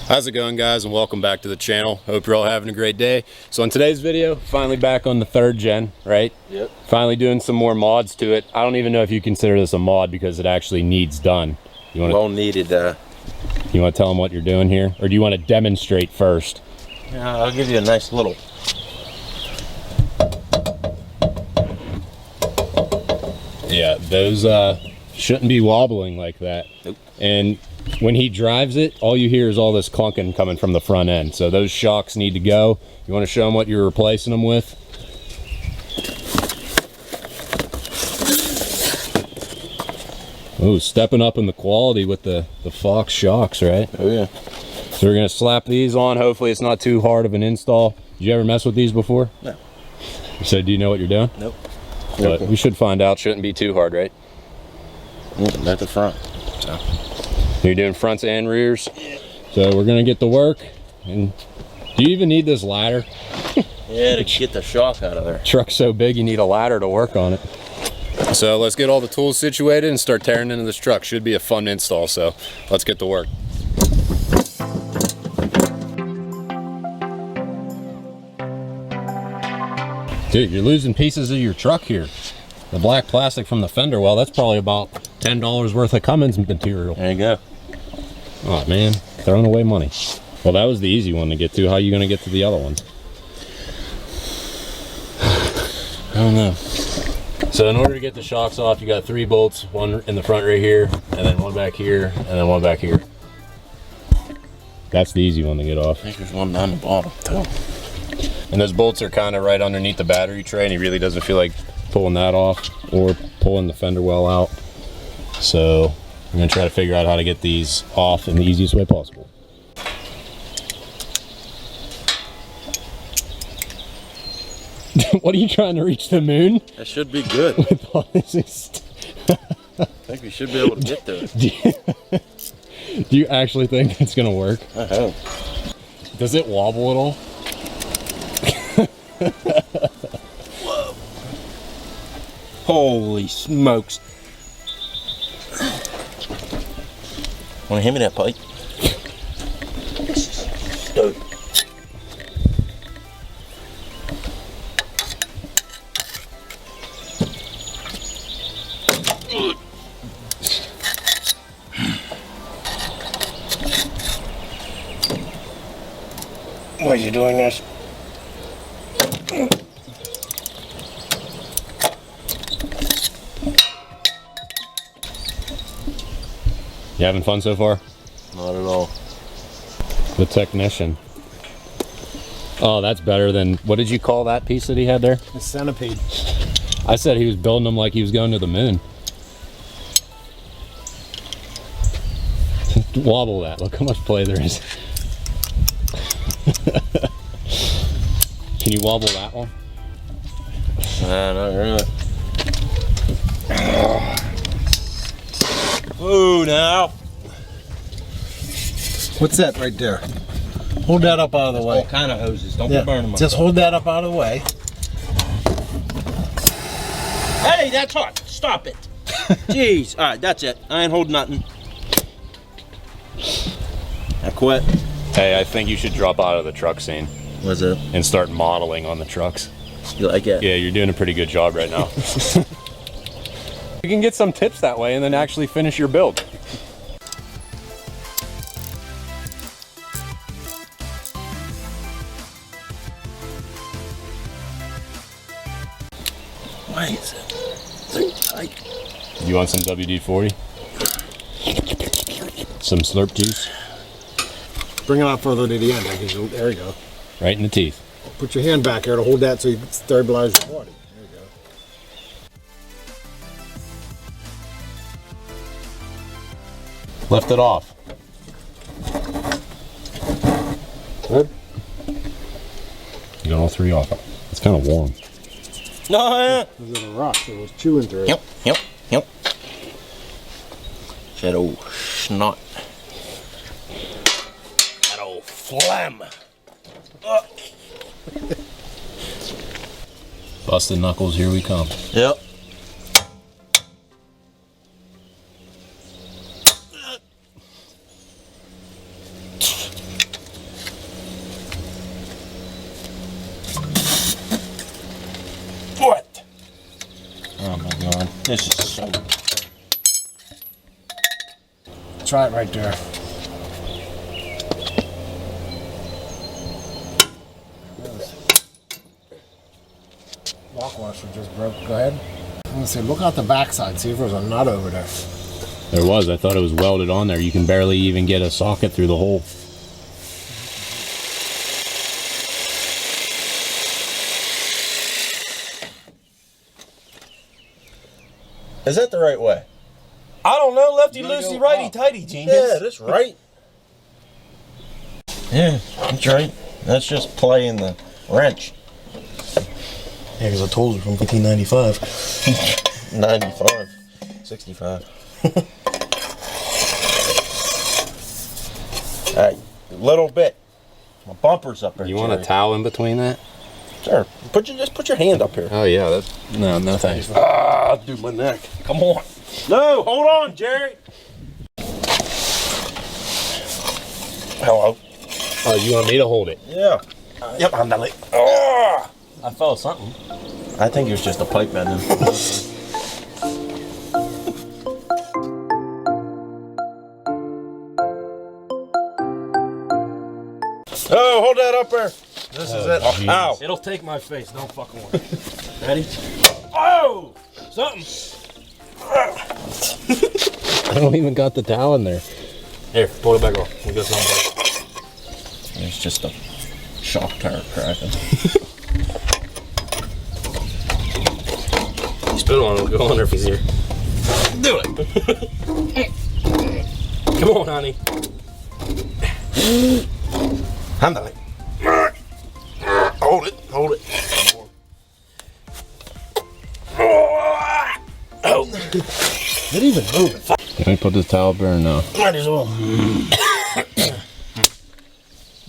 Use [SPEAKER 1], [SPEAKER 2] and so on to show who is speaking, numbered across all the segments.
[SPEAKER 1] How's it going, guys, and welcome back to the channel. Hope you're all having a great day. So in today's video, finally back on the 3rd gen, right? Yep. Finally doing some more mods to it. I don't even know if you consider this a mod because it actually needs done. You want
[SPEAKER 2] well needed.
[SPEAKER 1] You want to tell them what you're doing here, or do you want to demonstrate first?
[SPEAKER 2] Yeah, I'll give you a nice little.
[SPEAKER 1] Yeah, those shouldn't be wobbling like that.
[SPEAKER 2] Nope.
[SPEAKER 1] And when he drives it, all you hear is all this clunking coming from the front end. So those shocks need to go. You want to show them what you're replacing them with? Oh, stepping up in the quality with the Fox shocks, right?
[SPEAKER 2] Oh yeah.
[SPEAKER 1] So we're gonna slap these on. Hopefully it's not too hard of an install. Did you ever mess with these before?
[SPEAKER 2] No.
[SPEAKER 1] So do you know what you're doing?
[SPEAKER 2] Nope.
[SPEAKER 1] But we should find out. Shouldn't be too hard, right?
[SPEAKER 2] At the front. So.
[SPEAKER 1] You're doing fronts and rears. So we're gonna get to work. And do you even need this ladder?
[SPEAKER 2] Yeah, to get the shock out of there.
[SPEAKER 1] Truck's so big you need a ladder to work on it. So let's get all the tools situated and start tearing into this truck. Should be a fun install, so let's get to work. Dude, you're losing pieces of your truck here. The black plastic from the fender well, that's probably about $10 worth of Cummins material.
[SPEAKER 2] There you go.
[SPEAKER 1] Oh man, throwing away money. Well, that was the easy one to get to. How are you gonna get to the other ones?
[SPEAKER 2] I don't know.
[SPEAKER 1] So in order to get the shocks off, you got 3 bolts, one in the front right here, and then one back here, and then one back here. That's the easy one to get off.
[SPEAKER 2] I think there's one down the bottom too.
[SPEAKER 1] And those bolts are kind of right underneath the battery tray, and he really doesn't feel like pulling that off or pulling the fender well out. So I'm gonna try to figure out how to get these off in the easiest way possible. What are you trying to reach, the moon?
[SPEAKER 2] That should be good.
[SPEAKER 1] With all this
[SPEAKER 2] I think we should be able to get there.
[SPEAKER 1] Do you actually think it's gonna work?
[SPEAKER 2] I hope.
[SPEAKER 1] Does it wobble at all?
[SPEAKER 2] Whoa. Holy smokes. Want to hand me that pipe? Stoked. Why are you doing this?
[SPEAKER 1] You having fun so far?
[SPEAKER 2] Not at all.
[SPEAKER 1] The technician. Oh, that's better than, what did you call that piece that he had there?
[SPEAKER 3] The centipede.
[SPEAKER 1] I said he was building them like he was going to the moon. Wobble that. Look how much play there is. Can you wobble that one?
[SPEAKER 2] Not really. Ooh, now.
[SPEAKER 3] What's that right there? Hold that up out of the way.
[SPEAKER 2] All kind of hoses. Don't be burning them.
[SPEAKER 3] Just hold that up out of the way.
[SPEAKER 2] Hey, that's hot. Stop it. Jeez. All right, that's it. I ain't holding nothing. I quit.
[SPEAKER 1] Hey, I think you should drop out of the truck scene.
[SPEAKER 2] What's it?
[SPEAKER 1] And start modeling on the trucks.
[SPEAKER 2] You like it?
[SPEAKER 1] Yeah, you're doing a pretty good job right now. You can get some tips that way and then actually finish your build.
[SPEAKER 2] Why is it so tight?
[SPEAKER 1] You want some WD-40? Some slurp juice?
[SPEAKER 3] Bring it out further to the end. There you go.
[SPEAKER 1] Right in the teeth.
[SPEAKER 3] Put your hand back here to hold that so you can stabilize your body. There you go.
[SPEAKER 1] Lift it off.
[SPEAKER 3] Good.
[SPEAKER 1] You got all 3 off. It's kind of warm.
[SPEAKER 2] No, yeah.
[SPEAKER 3] It was in a rock, so it was chewing through it.
[SPEAKER 2] Yep. That old snot. That old phlegm.
[SPEAKER 1] Busted knuckles, here we come.
[SPEAKER 2] Yep. This is so.
[SPEAKER 3] Try it right there. Lock washer just broke. Go ahead. I'm gonna say, look out the backside. See if there's a nut over there.
[SPEAKER 1] There was. I thought it was welded on there. You can barely even get a socket through the hole.
[SPEAKER 2] Is that the right way? I don't know. Lefty loosey, righty tighty, genius. Yeah, that's right. Yeah, that's right. That's just playing the wrench.
[SPEAKER 4] Yeah, because the tools are from 1995.
[SPEAKER 2] 95. 65. Alright, a little bit. My bumper's up there.
[SPEAKER 1] You want a towel in between that?
[SPEAKER 2] Sure. Just put your hand up here.
[SPEAKER 1] Oh yeah, that's no thanks.
[SPEAKER 2] Ah, do my neck. Come on. No, hold on, Jerry. Hello.
[SPEAKER 1] Oh, you want me to hold it?
[SPEAKER 2] Yeah. Yep, I'm done. Oh, I felt something. I think it was just a pipe bending. Oh, hold that up there. This is it.
[SPEAKER 1] Geez.
[SPEAKER 2] Ow.
[SPEAKER 5] It'll take my face. Don't fucking worry.
[SPEAKER 2] Ready? Oh! Something.
[SPEAKER 1] I don't even got the towel in there.
[SPEAKER 5] Here, pull it back off. We'll get some.
[SPEAKER 2] It's just a shock tire cracking.
[SPEAKER 5] Spit on him. Go on there if he's here. Do it. Come on, honey.
[SPEAKER 2] Handle it. Hold it. Hold it. Oh.
[SPEAKER 3] Did even move it.
[SPEAKER 1] Can I put this towel up or no?
[SPEAKER 2] Might as well.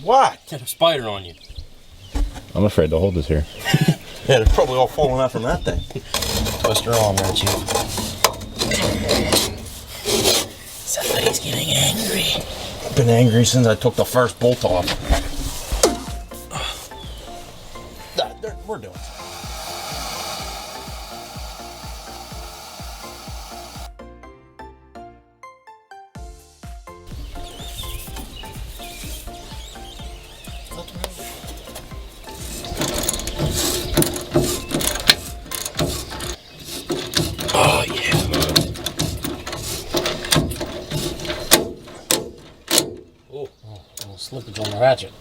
[SPEAKER 2] What?
[SPEAKER 5] Got a spider on you.
[SPEAKER 1] I'm afraid to hold this here.
[SPEAKER 2] Yeah, they're probably all falling out from that thing.
[SPEAKER 4] Twist her on there, Chief.
[SPEAKER 5] Somebody's getting angry.
[SPEAKER 2] I've been angry since I took the first bolt off. We're doing it.
[SPEAKER 5] Oh, yeah.
[SPEAKER 3] Oh, a little slippage on the ratchet.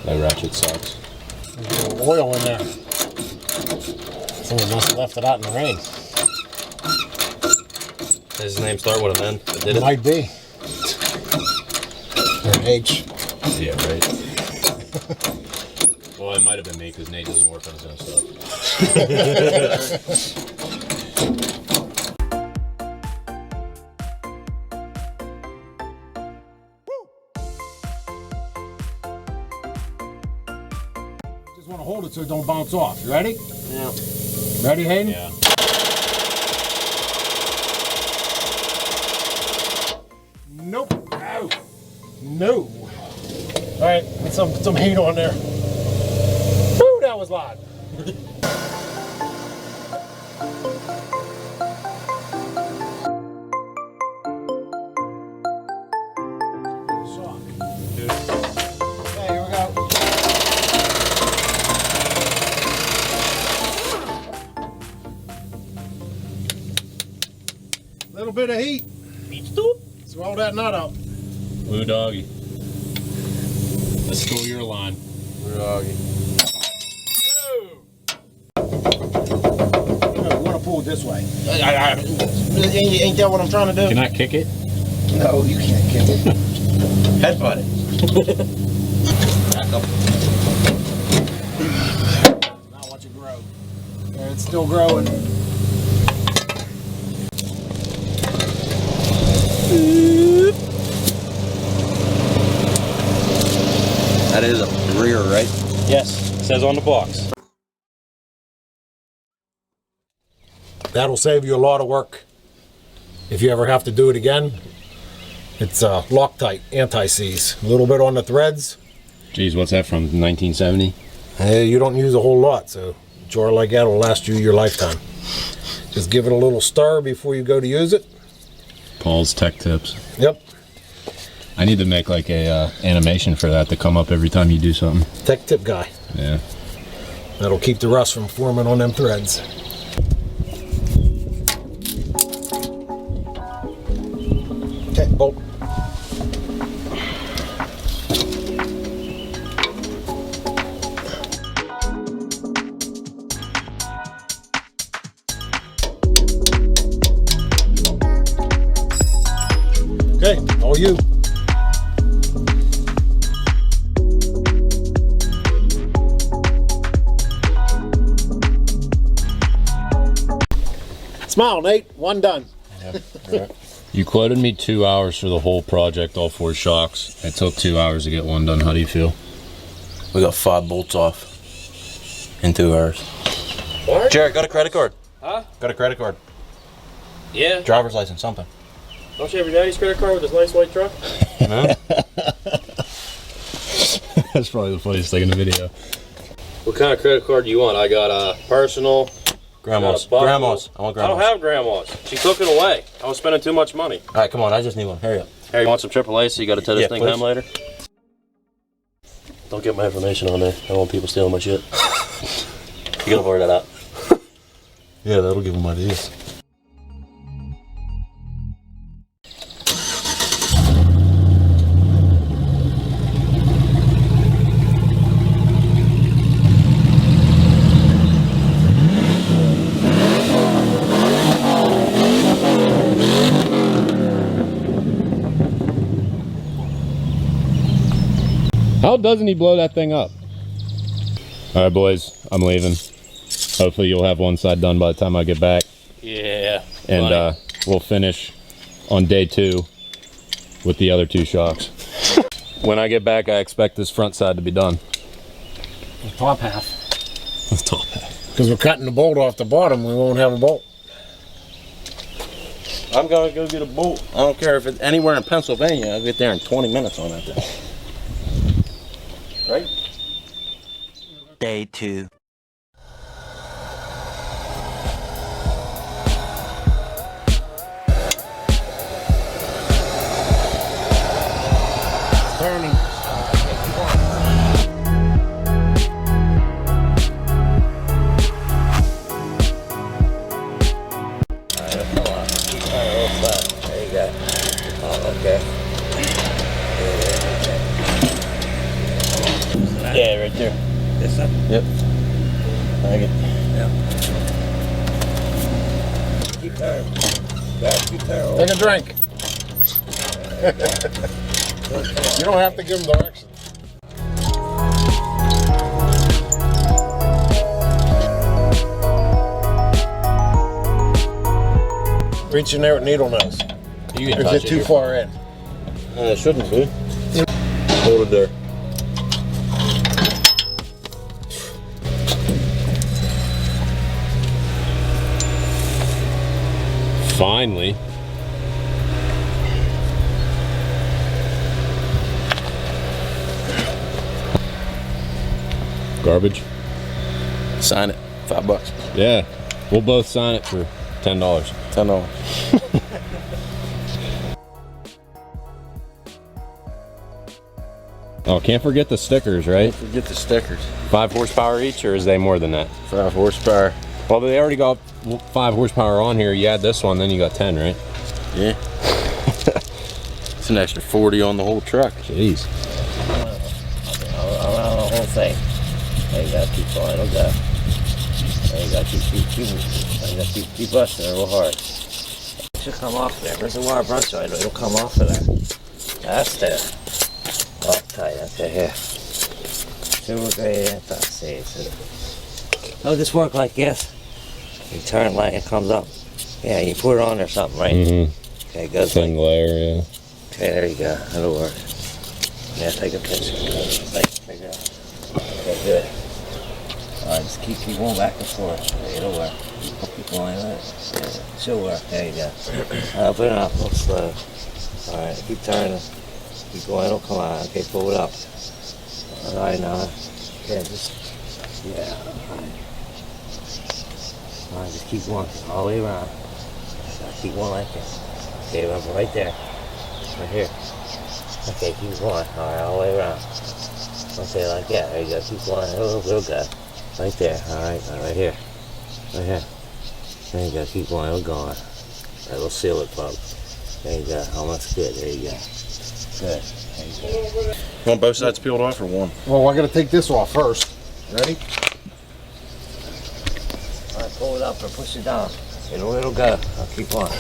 [SPEAKER 1] That ratchet sucks.
[SPEAKER 3] There's a little oil in there. Someone must have left it out in the rain.
[SPEAKER 5] Does his name start with an N? Did it?
[SPEAKER 3] Might be. Or an H.
[SPEAKER 1] Yeah, right. Well, it might have been me because Nate doesn't work on his own stuff.
[SPEAKER 3] Just want to hold it so it don't bounce off. You ready?
[SPEAKER 2] Yeah.
[SPEAKER 3] Ready, Hayden?
[SPEAKER 1] Yeah.
[SPEAKER 3] Nope. No. No. All right, put some heat on there. Woo, that was loud. Okay, here we go. Little bit of heat. Swell that nut up.
[SPEAKER 1] Blue doggy. Let's stole your line.
[SPEAKER 2] Blue doggy.
[SPEAKER 3] No, you want to pull it this way.
[SPEAKER 2] Ain't that what I'm trying to do?
[SPEAKER 1] Can I kick it?
[SPEAKER 3] No, you can't kick it.
[SPEAKER 2] Headbutt it. Back up.
[SPEAKER 3] Now watch it grow. Yeah, it's still growing.
[SPEAKER 2] That is a rear, right?
[SPEAKER 5] Yes. It says on the box.
[SPEAKER 3] That'll save you a lot of work. If you ever have to do it again, it's Loctite, anti-seize. A little bit on the threads.
[SPEAKER 1] Geez, what's that from? 1970?
[SPEAKER 3] You don't use a whole lot, so a jar like that will last you your lifetime. Just give it a little stir before you go to use it.
[SPEAKER 1] Paul's Tech Tips.
[SPEAKER 3] Yep.
[SPEAKER 1] I need to make like a animation for that to come up every time you do something.
[SPEAKER 3] Tech tip guy.
[SPEAKER 1] Yeah.
[SPEAKER 3] That'll keep the rust from forming on them threads. Okay, bolt. Okay, all you. Smile, Nate. One done.
[SPEAKER 1] You quoted me 2 hours for the whole project, all 4 shocks. It took 2 hours to get one done. How do you feel?
[SPEAKER 5] We got 5 bolts off in 2 hours.
[SPEAKER 2] What?
[SPEAKER 5] Jared, got a credit card?
[SPEAKER 2] Huh?
[SPEAKER 5] Got a credit card.
[SPEAKER 2] Yeah.
[SPEAKER 5] Driver's license, something.
[SPEAKER 2] Don't you have your daddy's credit card with his nice white truck?
[SPEAKER 5] No?
[SPEAKER 1] That's probably the funniest thing in the video.
[SPEAKER 2] What kind of credit card do you want? I got a personal.
[SPEAKER 5] Grandma's.
[SPEAKER 2] Got a
[SPEAKER 5] Grandma's. I want
[SPEAKER 2] I don't
[SPEAKER 5] grandma's.
[SPEAKER 2] have grandma's. She took it away. I was spending too much money.
[SPEAKER 5] All right, come on. I just need one. Hurry up.
[SPEAKER 2] Hey, you want some AAA so you got to tell this
[SPEAKER 5] Yeah,
[SPEAKER 2] thing
[SPEAKER 5] please.
[SPEAKER 2] home later? Don't get my information on there. I don't want people stealing my shit. You gotta blur that out.
[SPEAKER 5] Yeah, that'll give them ideas.
[SPEAKER 1] How doesn't he blow that thing up? All right, boys, I'm leaving. Hopefully you'll have one side done by the time I get back.
[SPEAKER 2] Yeah.
[SPEAKER 1] And we'll finish on day 2 with the other 2 shocks. When I get back, I expect this front side to be done.
[SPEAKER 2] The top half.
[SPEAKER 1] The top half.
[SPEAKER 3] Because we're cutting the bolt off the bottom, we won't have a bolt.
[SPEAKER 2] I'm gonna go get a bolt. I don't care if it's anywhere in Pennsylvania. I'll get there in 20 minutes on that thing. Right?
[SPEAKER 6] Day 2.
[SPEAKER 3] Turning.
[SPEAKER 6] There you go. Oh, okay.
[SPEAKER 2] Yeah, right there.
[SPEAKER 6] This up?
[SPEAKER 2] Yep. Thank it.
[SPEAKER 6] Keep turning. Gotta keep turning.
[SPEAKER 3] Take a drink. You don't have to give them directions. Reach in there with needle nose.
[SPEAKER 2] You can
[SPEAKER 3] Or
[SPEAKER 2] touch
[SPEAKER 3] is it too far in?
[SPEAKER 2] It shouldn't be. Hold it there.
[SPEAKER 1] Finally. Garbage?
[SPEAKER 2] Sign it. $5.
[SPEAKER 1] Yeah. We'll both sign it for $10.
[SPEAKER 2] $10.
[SPEAKER 1] Oh, can't forget the stickers, right?
[SPEAKER 2] Forget the stickers.
[SPEAKER 1] 5 horsepower each, or is they more than that?
[SPEAKER 2] 5 horsepower.
[SPEAKER 1] Well, they already got 5 horsepower on here. You add this one, then you got 10, right?
[SPEAKER 2] Yeah. It's an extra 40 on the whole truck.
[SPEAKER 1] Jeez.
[SPEAKER 6] Around the whole thing. There you go. Keep going. It'll go. There you go. Keep busting it real hard. It should come off there. Reservoir brush right. It'll come off of there. That's there. Lock tight. Okay, here. So we're going to see. It'll just work like this. You turn like it comes up. Yeah, you put it on or something, right?
[SPEAKER 1] Mm-hmm.
[SPEAKER 6] Okay, good.
[SPEAKER 1] Thin layer, yeah.
[SPEAKER 6] Okay, there you go. That'll work. Yeah, take a picture. There you go. Okay, good. Alright, just keep going back and forth. Okay, it'll work. Keep going. Yeah, she'll work. There you go. Put it up. Look slow. Alright, keep turning. Keep going. It'll come out. Okay, pull it up. Alright, now. Okay, just. Yeah. Come on, just keep going all the way around. Keep going like this. Okay, right there. Right here. Okay, keep going. Alright, all the way around. Okay, like that. There you go. Keep going. Little guy. Right there. Alright, right here. Right here. There you go. Keep going. We're going. Alright, we'll seal it, folks. There you go. Almost good. There you go. Good. There you go.
[SPEAKER 5] You want both sides peeled off or one?
[SPEAKER 3] Well, I gotta take this off first. Ready?
[SPEAKER 6] Alright, pull it up or push it down. It'll go. I'll keep going.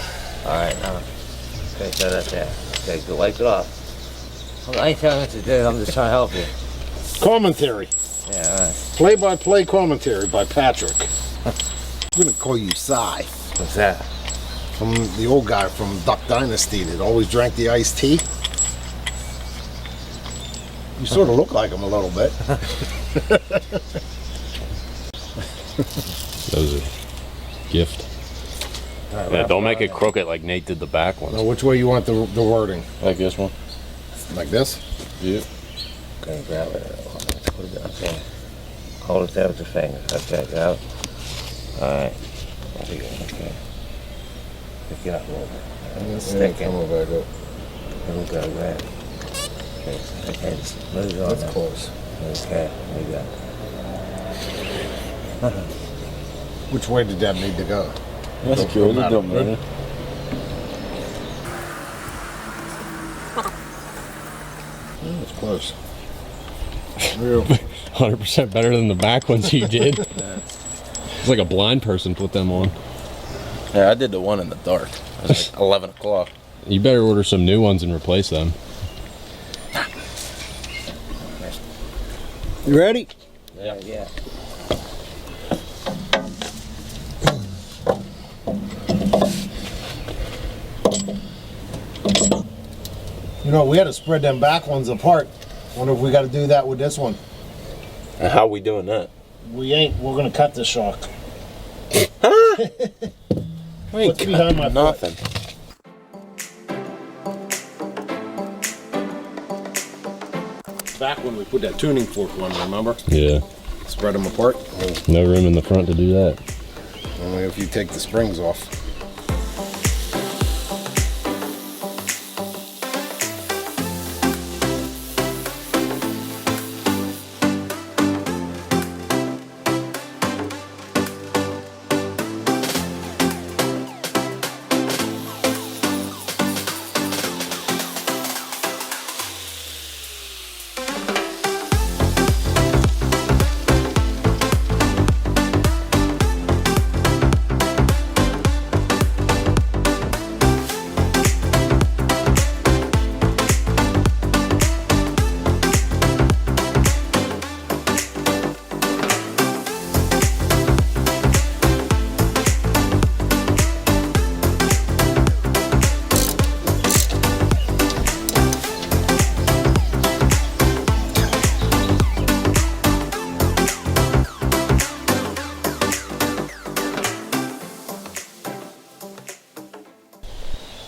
[SPEAKER 6] Alright, now. Okay, throw that there. Okay, go wipe it off. I ain't telling you what to do. I'm just trying to help you.
[SPEAKER 3] Commentary.
[SPEAKER 6] Yeah, alright.
[SPEAKER 3] Play-by-play commentary by Patrick. I'm gonna call you Cy.
[SPEAKER 6] What's that?
[SPEAKER 3] From the old guy from Duck Dynasty that always drank the iced tea. You sort of look like him a little bit.
[SPEAKER 1] That was a gift. Yeah, don't make it crooked like Nate did the back ones.
[SPEAKER 3] Now, which way you want the wording?
[SPEAKER 5] Like this one?
[SPEAKER 3] Like this?
[SPEAKER 5] Yep.
[SPEAKER 6] Okay, grab it. Put it down. Okay. Hold it there with your fingers. Okay, grab it. Alright. Okay. Pick it up a little bit. Stick it.
[SPEAKER 3] Come back up.
[SPEAKER 6] It'll go, grab it. Okay, just move it on.
[SPEAKER 3] That's
[SPEAKER 6] now.
[SPEAKER 3] close.
[SPEAKER 6] Okay, there you go.
[SPEAKER 3] Which way did that need to go?
[SPEAKER 5] That's good. It don't matter.
[SPEAKER 3] That's close. Real.
[SPEAKER 1] 100% better than the back ones you did. It's like a blind person put them on.
[SPEAKER 5] Yeah, I did the one in the dark. It was like 11 o'clock.
[SPEAKER 1] You better order some new ones and replace them.
[SPEAKER 3] You ready?
[SPEAKER 6] Yeah.
[SPEAKER 3] You know, we had to spread them back ones apart. Wonder if we got to do that with this one.
[SPEAKER 5] And how we doing that?
[SPEAKER 3] We ain't. We're gonna cut the shark.
[SPEAKER 5] We ain't
[SPEAKER 3] What's behind my
[SPEAKER 5] nothing.
[SPEAKER 3] Back when we put that tuning fork one, remember?
[SPEAKER 1] Yeah.
[SPEAKER 3] Spread them apart.
[SPEAKER 1] No room in the front to do that.
[SPEAKER 3] Only if you take the springs off.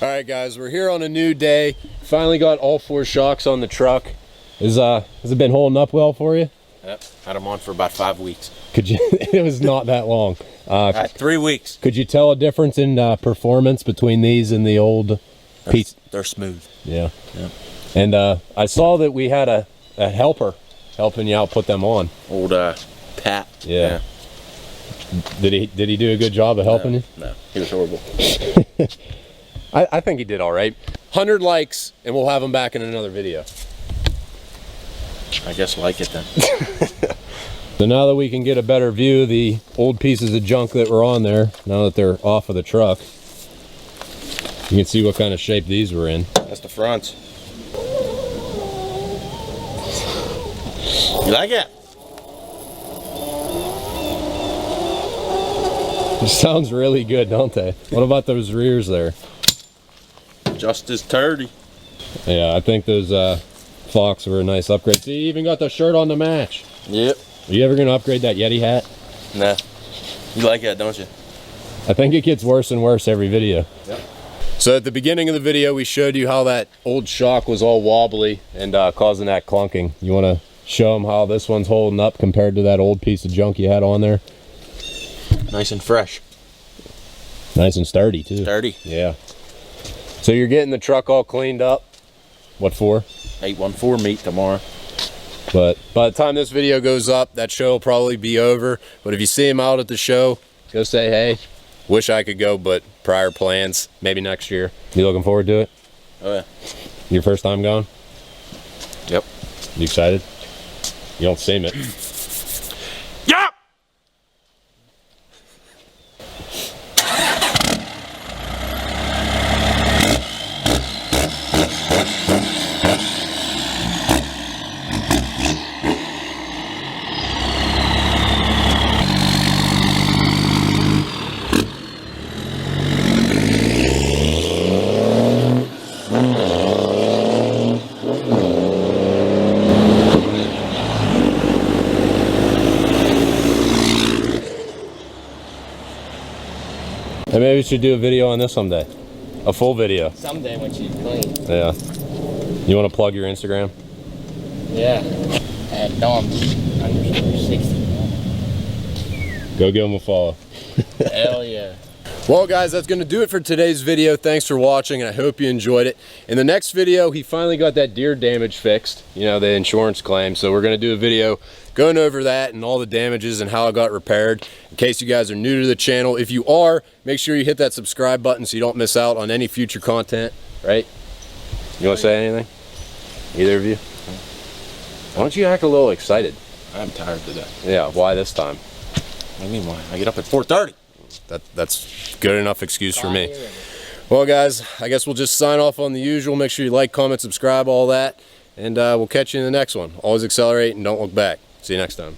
[SPEAKER 1] Alright guys, we're here on a new day. Finally got all 4 shocks on the truck. Has it been holding up well for you?
[SPEAKER 5] Yep. Had them on for about 5 weeks.
[SPEAKER 1] Could you? It was not that long.
[SPEAKER 5] 3 weeks.
[SPEAKER 1] Could you tell a difference in performance between these and the old piece?
[SPEAKER 5] They're smooth.
[SPEAKER 1] Yeah.
[SPEAKER 5] Yeah.
[SPEAKER 1] And I saw that we had a helper helping you out put them on.
[SPEAKER 5] Old Pat.
[SPEAKER 1] Yeah. Did he do a good job of helping you?
[SPEAKER 5] No, he was horrible.
[SPEAKER 1] I think he did all right. 100 likes and we'll have him back in another video.
[SPEAKER 5] I guess like it then.
[SPEAKER 1] So now that we can get a better view of the old pieces of junk that were on there, now that they're off of the truck, you can see what kind of shape these were in.
[SPEAKER 5] That's the fronts. You like it?
[SPEAKER 1] It sounds really good, don't they? What about those rears there?
[SPEAKER 5] Just as turdy.
[SPEAKER 1] Yeah, I think those Fox were a nice upgrade. See, you even got the shirt on to match.
[SPEAKER 5] Yep.
[SPEAKER 1] Are you ever going to upgrade that Yeti hat?
[SPEAKER 5] Nah. You like that, don't you?
[SPEAKER 1] I think it gets worse and worse every video.
[SPEAKER 5] Yep.
[SPEAKER 1] So at the beginning of the video, we showed you how that old shock was all wobbly and causing that clunking. You want to show them how this one's holding up compared to that old piece of junk you had on there?
[SPEAKER 5] Nice and fresh.
[SPEAKER 1] Nice and sturdy too.
[SPEAKER 5] Sturdy.
[SPEAKER 1] Yeah. So you're getting the truck all cleaned up. What for?
[SPEAKER 5] 814 meet tomorrow.
[SPEAKER 1] But by the time this video goes up, that show will probably be over. But if you see him out at the show, go say hey. Wish I could go, but prior plans, maybe next year. You looking forward to it?
[SPEAKER 5] Oh yeah.
[SPEAKER 1] Your first time going?
[SPEAKER 5] Yep.
[SPEAKER 1] You excited? You don't seem it.
[SPEAKER 2] Yeah!
[SPEAKER 1] And maybe we should do a video on this someday. A full video.
[SPEAKER 6] Someday when she's clean.
[SPEAKER 1] Yeah. You want to plug your Instagram?
[SPEAKER 6] Yeah. And Dom, under 60.
[SPEAKER 1] Go give him a follow.
[SPEAKER 6] Hell yeah.
[SPEAKER 1] Well guys, that's going to do it for today's video. Thanks for watching and I hope you enjoyed it. In the next video, he finally got that deer damage fixed, you know, the insurance claim. So we're going to do a video going over that and all the damages and how it got repaired. In case you guys are new to the channel, if you are, make sure you hit that subscribe button so you don't miss out on any future content, right? You want to say anything? Either of you? Why don't you act a little excited?
[SPEAKER 5] I'm tired today.
[SPEAKER 1] Yeah, why this time?
[SPEAKER 5] What do you mean why? I get up at 4:30.
[SPEAKER 1] That's good enough excuse for me. Well guys, I guess we'll just sign off on the usual. Make sure you like, comment, subscribe, all that. And we'll catch you in the next one. Always accelerate and don't look back. See you next time.